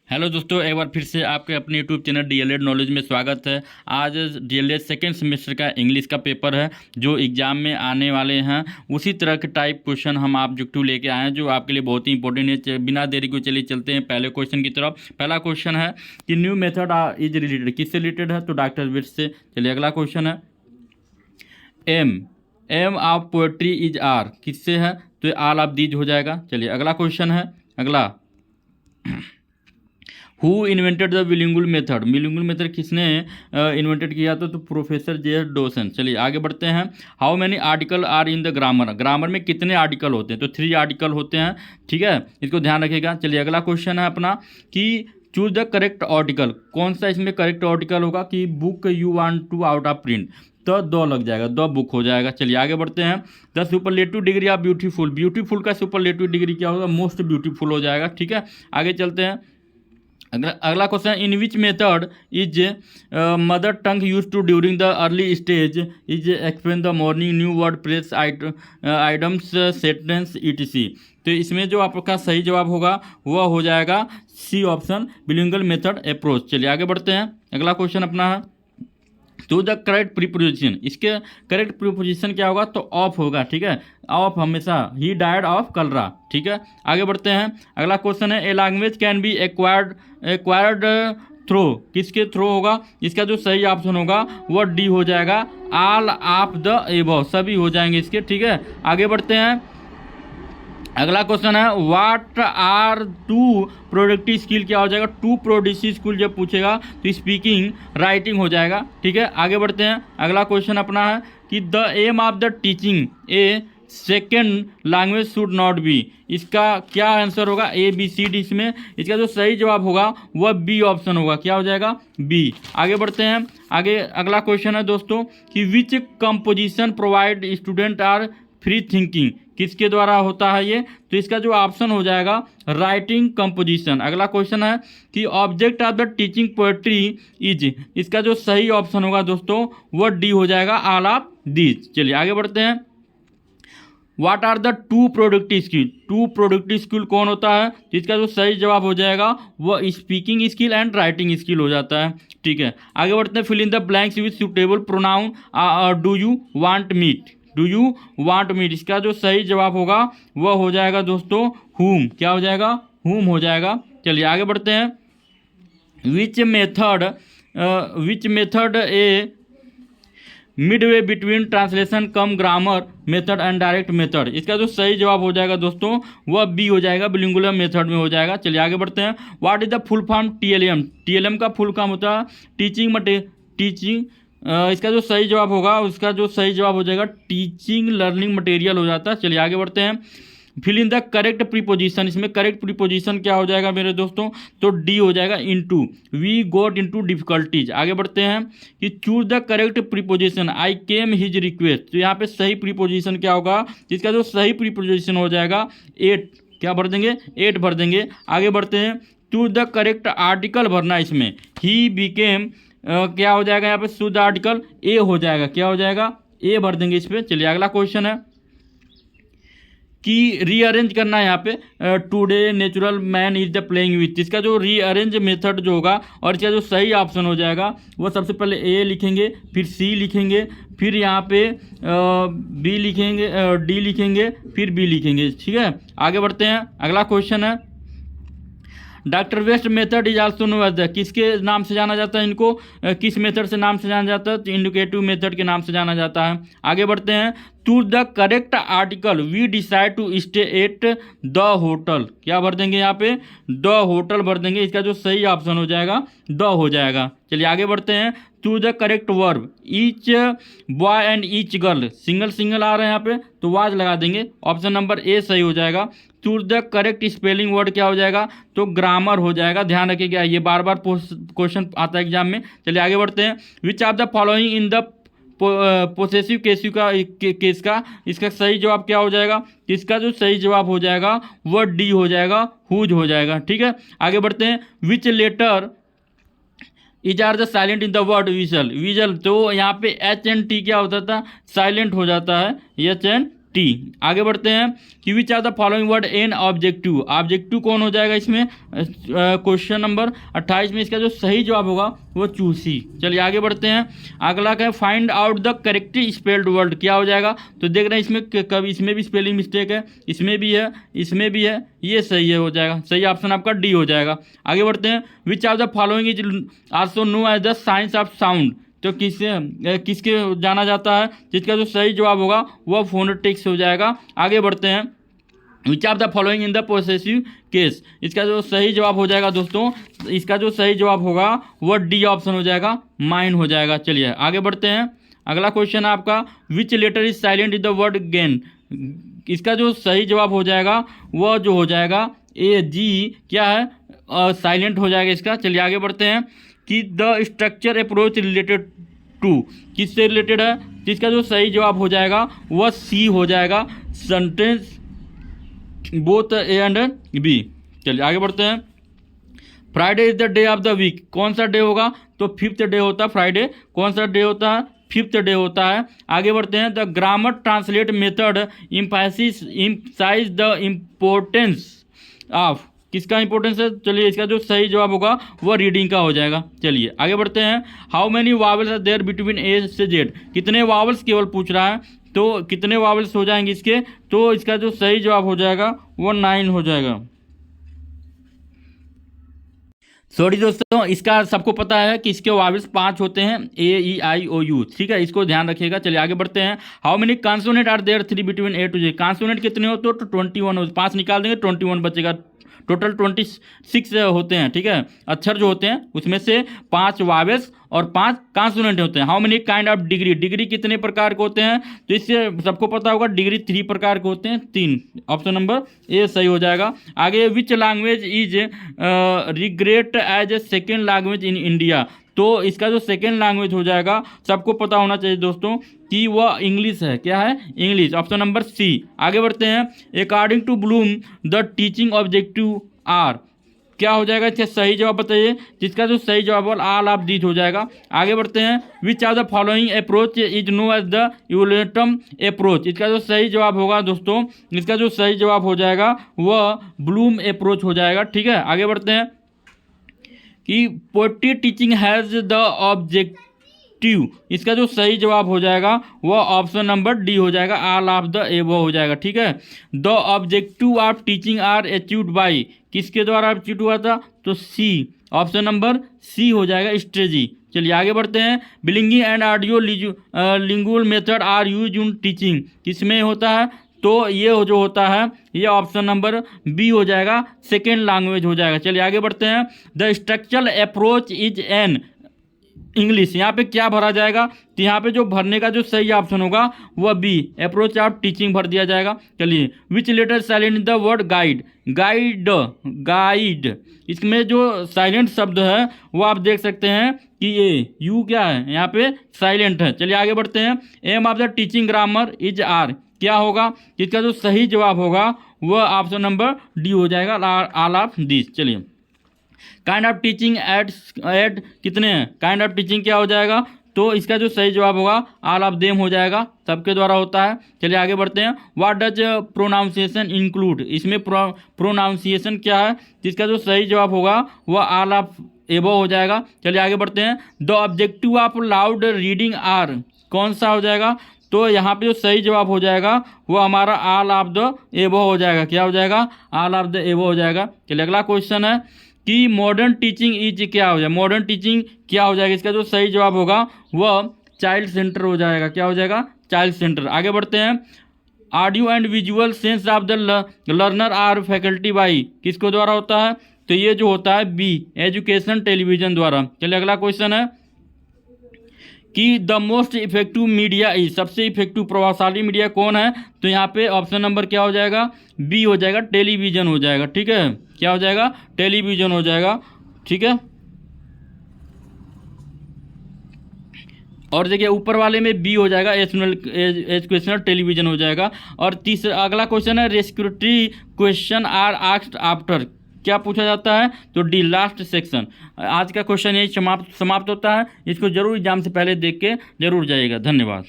Hello दोस्तों, एक बार फिर से आपके अपने यूट्यूब चैनल डीएलएड नॉलेज में स्वागत है। आज डीएलएड सेकेंड सेमेस्टर का इंग्लिश का पेपर है जो एग्ज़ाम में आने वाले हैं। उसी तरह के टाइप क्वेश्चन हम ऑब्जेक्टिव लेके आए हैं जो आपके लिए बहुत ही इंपॉर्टेंट है। बिना देरी को चलिए चलते हैं पहले क्वेश्चन की तरफ। पहला क्वेश्चन है कि न्यू मेथड इज रिलेटेड, किससे रिलेटेड है? तो डॉक्टर विट्स से। चलिए अगला क्वेश्चन है aim aim of poetry is are, किससे है? तो आल ऑफ दीज हो जाएगा। चलिए अगला क्वेश्चन है। अगला who invented the bilingual method, bilingual method किसने इन्वेंटेड किया था? तो प्रोफेसर जे डोसन। चलिए आगे बढ़ते हैं। How many article are in the grammar, grammar में कितने आर्टिकल होते हैं? तो 3 आर्टिकल होते हैं। ठीक है, इसको ध्यान रखिएगा। चलिए अगला क्वेश्चन है अपना कि चूज द करेक्ट आर्टिकल, कौन सा इसमें करेक्ट आर्टिकल होगा? कि book you want to out of print, तो दो लग जाएगा, दो बुक हो जाएगा। चलिए आगे बढ़ते हैं। The superlative degree of beautiful, beautiful का सुपरलेटिव डिग्री क्या होगा? मोस्ट ब्यूटीफुल हो जाएगा। ठीक है, आगे चलते हैं। अगला question, in which method is mother tongue use to during the early stage is explain the morning new word press items sentence ETC. तो इसमें जो आपका सही जवाब होगा वह हो जाएगा सी ऑप्शन, बिलिंगुअल मेथड अप्रोच। चलिए आगे बढ़ते हैं। अगला क्वेश्चन अपना है टू द करेक्ट प्रीपोजिशन, इसके करेक्ट प्रीपोजिशन क्या होगा? तो ऑफ होगा। ठीक है, ऑफ हमेशा, ही डायड ऑफ कलरा। ठीक है, आगे बढ़ते हैं। अगला क्वेश्चन है a language can be acquired through, किसके थ्रू होगा? इसका जो सही ऑप्शन होगा वह डी हो जाएगा, ऑल ऑफ द एबव, सभी हो जाएंगे इसके। ठीक है, आगे बढ़ते हैं। अगला क्वेश्चन है what are two productive skill, क्या हो जाएगा? टू प्रोडक्टिव स्किल जब पूछेगा तो स्पीकिंग राइटिंग हो जाएगा। ठीक है, आगे बढ़ते हैं। अगला क्वेश्चन अपना है कि the aim of the teaching a second language should not be, इसका क्या आंसर होगा? A B C D. इसमें इसका जो सही जवाब होगा वह बी ऑप्शन होगा। क्या हो जाएगा? बी। आगे बढ़ते हैं। आगे अगला क्वेश्चन है दोस्तों कि which composition provide student are free thinking, किसके द्वारा होता है ये? तो इसका जो ऑप्शन हो जाएगा राइटिंग कंपोजिशन। अगला क्वेश्चन है कि object of the teaching poetry is, इसका जो सही ऑप्शन होगा दोस्तों वह डी हो जाएगा, ऑल ऑफ दीज। चलिए आगे बढ़ते हैं। What are the two productive skill, two productive skill कौन होता है? तो इसका जो सही जवाब हो जाएगा वह speaking skill and writing skill हो जाता है। ठीक है, आगे बढ़ते हैं। Fill in the blanks with suitable pronoun do you want meet, do you want meet, इसका जो सही जवाब होगा वह हो जाएगा दोस्तों हुम। क्या हो जाएगा? हुम हो जाएगा। चलिए आगे बढ़ते हैं। Which method A Midway between translation come grammar method and direct method, इसका जो सही जवाब हो जाएगा दोस्तों वह बी हो जाएगा, बिलिंगुअल मेथड में हो जाएगा। चलिए आगे बढ़ते हैं। What is the full form TLM, TLM का फुल फॉर्म होता है टीचिंग इसका जो सही जवाब होगा, उसका जो सही जवाब हो जाएगा टीचिंग लर्निंग मटेरियल हो जाता है। चलिए आगे बढ़ते हैं। Fill in the correct preposition, इसमें करेक्ट प्रीपोजिशन क्या हो जाएगा मेरे दोस्तों? तो डी हो जाएगा, into, we got into difficulties. आगे बढ़ते हैं कि choose the correct preposition I came his request, तो यहाँ पे सही प्रीपोजिशन क्या होगा? इसका जो सही प्रीपोजिशन हो जाएगा एट, क्या भर देंगे? एट भर देंगे। आगे बढ़ते हैं। चूज द करेक्ट आर्टिकल भरना, इसमें ही बिकेम क्या हो जाएगा? यहाँ पे शुद्ध आर्टिकल ए हो जाएगा। क्या हो जाएगा? ए भर देंगे इस पर। चलिए अगला क्वेश्चन है कि रीअरेंज करना है यहाँ पे today natural man is the playing with, इसका जो रीअरेंज मेथड जो होगा और इसका जो सही ऑप्शन हो जाएगा वो सबसे पहले ए लिखेंगे, फिर सी लिखेंगे, फिर यहाँ पे बी लिखेंगे, डी लिखेंगे, फिर बी लिखेंगे। ठीक है, आगे बढ़ते हैं। अगला क्वेश्चन है doctor West method is also known as, किसके नाम से जाना जाता है इनको? किस मेथड से नाम से जाना जाता है? तो इंडिकेटिव मेथड के नाम से जाना जाता है। आगे बढ़ते हैं। To the correct article we decide to stay at the hotel, क्या भर देंगे यहाँ पे? द होटल भर देंगे। इसका जो सही ऑप्शन हो जाएगा द हो जाएगा। चलिए आगे बढ़ते हैं। To the correct verb each boy and each girl, single single आ रहे हैं यहाँ पे तो वाज लगा देंगे, ऑप्शन नंबर ए सही हो जाएगा। To the correct spelling word क्या हो जाएगा? तो ग्रामर हो जाएगा। ध्यान रखिएगा, ये बार बार क्वेश्चन आता है एग्जाम में। चलिए आगे बढ़ते हैं। Which of the following in the possessive case का इसका सही जवाब क्या हो जाएगा? इसका जो सही जवाब हो जाएगा वह डी हो जाएगा, हुज हो जाएगा। ठीक है, आगे बढ़ते हैं। Which letter is are the silent in the word whistle, whistle, तो यहाँ पे एच एन टी क्या होता था? साइलेंट हो जाता है, एच एन टी। आगे बढ़ते हैं कि which are the following word an objective. Objective कौन हो जाएगा इसमें? क्वेश्चन नंबर 28 में इसका जो सही जवाब होगा वो चूसी। चलिए आगे बढ़ते हैं। अगला क्या है? Find out the correctly spelled word. क्या हो जाएगा? तो देख रहे हैं इसमें कभी इसमें भी स्पेलिंग मिस्टेक है, इसमें भी है, इसमें भी है, ये सही है, हो जाएगा। सही ऑप्शन आपका डी हो जाएगा। आगे बढ़ते हैं। Which are the following is also know as the science of sound. तो किसके जाना जाता है? जिसका जो सही जवाब होगा वह फोनेटिक्स हो जाएगा। आगे बढ़ते हैं। Which are the following in the possessive case. इसका जो सही जवाब हो जाएगा दोस्तों, इसका जो सही जवाब होगा वह डी ऑप्शन हो जाएगा, माइन हो जाएगा। चलिए आगे बढ़ते हैं। अगला क्वेश्चन है आपका which letter is silent in the word gain. इसका जो सही जवाब हो जाएगा वह जो हो जाएगा ए जी क्या है? साइलेंट हो जाएगा इसका। चलिए आगे बढ़ते हैं कि the structure approach related to, किससे रिलेटेड है? जिसका जो सही जवाब हो जाएगा वह सी हो जाएगा, sentence both A and B. चलिए आगे बढ़ते हैं। Friday is the day of the week. कौन सा डे होगा? तो फिफ्थ डे होता है फ्राइडे। कौन सा डे होता है? फिफ्थ डे होता है। आगे बढ़ते हैं। The grammar translate method emphasize the importance of. किसका इंपॉर्टेंस है? चलिए इसका जो सही जवाब होगा वह रीडिंग का हो जाएगा। चलिए आगे बढ़ते हैं। How many vowels are there between A से जेड। कितने वावल्स केवल पूछ रहा है, तो कितने वावल्स हो जाएंगे इसके? तो इसका जो सही जवाब हो जाएगा वो 9 हो जाएगा। सॉरी दोस्तों, इसका सबको पता है कि इसके वावल्स 5 होते हैं, ए ई आई ओ यू। ठीक है, इसको ध्यान रखिएगा। चलिए आगे बढ़ते हैं। How many consonant are there 3 between A to J. Consonant कितने होते हो? तो 21 हो। 5 निकाल देंगे 21 बचेगा। टोटल 26 होते हैं। ठीक है, अक्षर जो होते हैं उसमें से 5 वावेल्स और 5 कॉन्सोनेंट होते हैं। How many kind of degree. Degree कितने प्रकार के होते हैं? तो इससे सबको पता होगा डिग्री 3 प्रकार के होते हैं, 3। ऑप्शन नंबर ए सही हो जाएगा। आगे which language is regret as a second language in India. तो इसका जो सेकेंड लैंग्वेज हो जाएगा सबको पता होना चाहिए दोस्तों कि वह इंग्लिश है। क्या है? इंग्लिश। Option number C. आगे बढ़ते हैं। According to Bloom the teaching objective are. क्या हो जाएगा? इसका सही जवाब बताइए। जिसका जो सही जवाब है ऑल ऑफ दीज हो जाएगा। आगे बढ़ते हैं। Which are the following approach is known as the evolution approach. इसका जो सही जवाब होगा दोस्तों, इसका जो सही जवाब हो जाएगा वह ब्लूम अप्रोच हो जाएगा। ठीक है, आगे बढ़ते हैं कि poetry teaching has the objective. इसका जो सही जवाब हो जाएगा वह ऑप्शन नंबर डी हो जाएगा, ऑल ऑफ द एबव हो जाएगा। ठीक है, the objective of teaching are achieved by. किसके द्वारा अचीव हुआ था? तो सी। ऑप्शन नंबर सी हो जाएगा, स्ट्रेटजी। चलिए आगे बढ़ते हैं। Bilingual and audio lingual method are use in teaching. किसमें होता है? तो ये जो होता है ये ऑप्शन नंबर बी हो जाएगा, सेकेंड लैंग्वेज हो जाएगा। चलिए आगे बढ़ते हैं। The structural approach is an English. यहाँ पे क्या भरा जाएगा? तो यहाँ पे जो भरने का जो सही ऑप्शन होगा वह बी, अप्रोच ऑफ टीचिंग भर दिया जाएगा। चलिए which letter silent in the word guide. Guide, guide, इसमें जो साइलेंट शब्द है वो आप देख सकते हैं कि ये यू क्या है? यहाँ पे साइलेंट है। चलिए आगे बढ़ते हैं। Aim of the teaching grammar is are. क्या होगा? इसका जो सही जवाब होगा वह ऑप्शन नंबर डी हो जाएगा, ऑल ऑफ दिस। चलिए काइंड ऑफ टीचिंग एड कितने हैं? काइंड ऑफ टीचिंग क्या हो जाएगा? तो इसका जो सही जवाब होगा ऑल ऑफ देम हो जाएगा, सबके द्वारा होता है। चलिए आगे बढ़ते हैं। What does pronunciation include. इसमें प्रोनाउंसिएशन क्या है? जिसका जो सही जवाब होगा वह ऑल ऑफ एबव हो जाएगा। चलिए आगे बढ़ते हैं। The objective of loud reading are. कौन सा हो जाएगा? तो यहाँ पे जो सही जवाब हो जाएगा वो हमारा ऑल ऑफ द एबव हो जाएगा। क्या हो जाएगा? ऑल ऑफ द एबव हो जाएगा। चलिए अगला क्वेश्चन है कि मॉडर्न टीचिंग इज क्या हो जाएगा? मॉडर्न टीचिंग क्या हो जाएगा? इसका जो सही जवाब होगा वह चाइल्ड सेंटर हो जाएगा। क्या हो जाएगा? Child center. आगे बढ़ते हैं। Audio and visual sense of the learner are faculty by. किसको द्वारा होता है? तो ये जो होता है बी, एजुकेशन टेलीविजन द्वारा। चलिए अगला क्वेश्चन है कि the most effective media is. सबसे इफेक्टिव प्रभावशाली मीडिया कौन है? तो यहाँ पे ऑप्शन नंबर क्या हो जाएगा? बी हो जाएगा, टेलीविजन हो जाएगा। ठीक है, क्या हो जाएगा? टेलीविजन हो जाएगा। ठीक है, और देखिए ऊपर वाले में बी हो जाएगा, एजुकेशनल टेलीविजन हो जाएगा। और तीसरा अगला क्वेश्चन है रेस्क्यूटरी क्वेश्चन आर आस्क्ड आफ्टर। क्या पूछा जाता है? तो डी, लास्ट सेक्शन। आज का क्वेश्चन यही समाप्त होता है। इसको जरूर एग्जाम से पहले देख के जरूर जाइएगा। धन्यवाद।